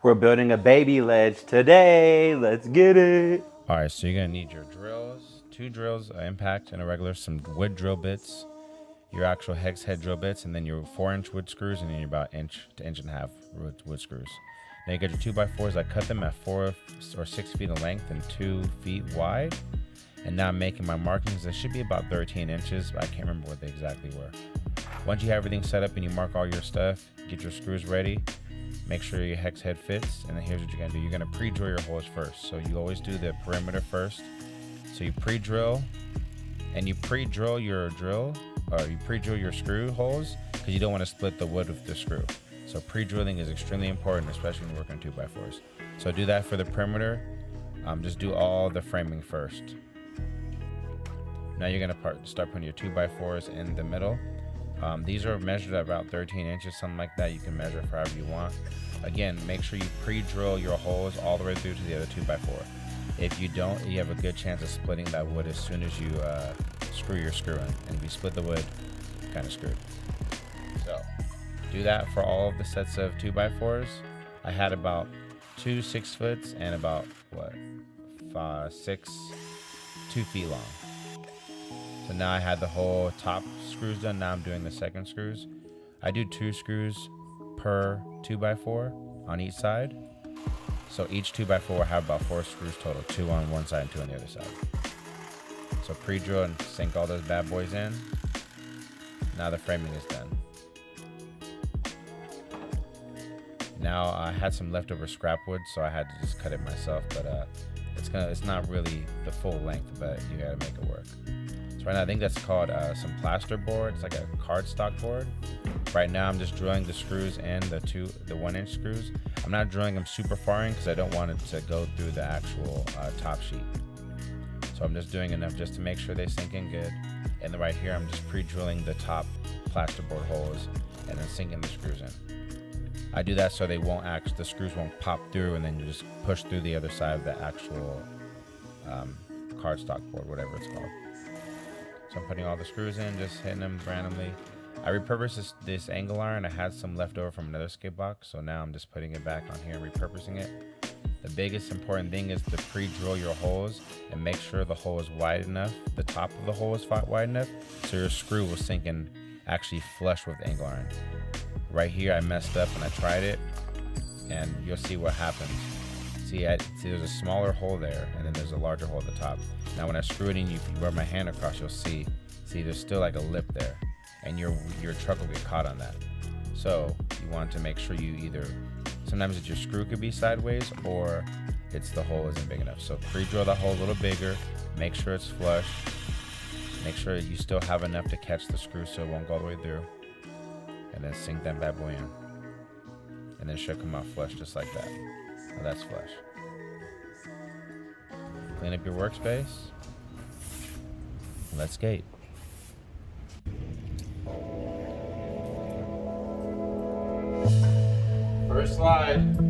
We're building a baby ledge today. Let's get it. All right, so you're gonna need your drills, 2 drills, an impact and a regular, some wood drill bits, your actual hex head drill bits, and then your 4-inch wood screws, and then about inch to inch and a half wood screws. Then you get your 2x4s. I cut them at 4 or 6 feet in length and 2 feet wide. And now I'm making my markings. It should be about 13 inches, but I can't remember what they exactly were. Once you have everything set up and you mark all your stuff, get your screws ready. Make sure your hex head fits, and then here's what you're gonna do. You're gonna pre-drill your holes first. So you always do the perimeter first. So you pre-drill, and you pre-drill your drill, or you pre-drill your screw holes, because you don't want to split the wood with the screw. So pre-drilling is extremely important, especially when working 2x4s. So do that for the perimeter. Just do all the framing first. Now you're gonna start putting your 2x4s in the middle. These are measured at about 13 inches, something like that. You can measure for however you want. Again, make sure you pre-drill your holes all the way through to the other 2x4. If you don't, you have a good chance of splitting that wood as soon as you screw your screw in. And if you split the wood, you're kind of screwed. So do that for all of the sets of 2x4s. I had about 2 6-foots and about 2 feet long. So now I had the whole top screws done. Now I'm doing the second screws. I do 2 screws per 2x4 on each side. So each 2x4 will have about 4 screws total, 2 on one side and 2 on the other side. So pre-drill and sink all those bad boys in. Now the framing is done. Now I had some leftover scrap wood, so I had to just cut it myself, but it's not really the full length, but you gotta make it work. So right now I think that's called some plaster board. It's like a cardstock board. Right now I'm just drilling the screws in, the 1-inch screws. I'm not drilling them super far in because I don't want it to go through the actual top sheet. So I'm just doing enough just to make sure they sink in good. And then right here I'm just pre-drilling the top plasterboard holes and then sinking the screws in. I do that so the screws won't pop through, and then you just push through the other side of the actual cardstock board, whatever it's called. So I'm putting all the screws in, just hitting them randomly. I repurposed this angle iron. I had some left over from another skate box, so now I'm just putting it back on here and repurposing it. The biggest important thing is to pre-drill your holes and make sure the hole is wide enough, the top of the hole is wide enough, so your screw will sink in actually flush with the angle iron. Right here I messed up and I tried it, and you'll see what happens. See there's a smaller hole there, and then there's a larger hole at the top. Now when I screw it in, if you rub my hand across, you'll see there's still like a lip there, and your truck will get caught on that. So you want to make sure sometimes your screw could be sideways, or it's the hole isn't big enough. So pre-drill that hole a little bigger, make sure it's flush, make sure you still have enough to catch the screw so it won't go all the way through, and then sink that bad boy in, and then it should come out flush just like that. Now that's flush. Clean up your workspace. Let's skate. First slide.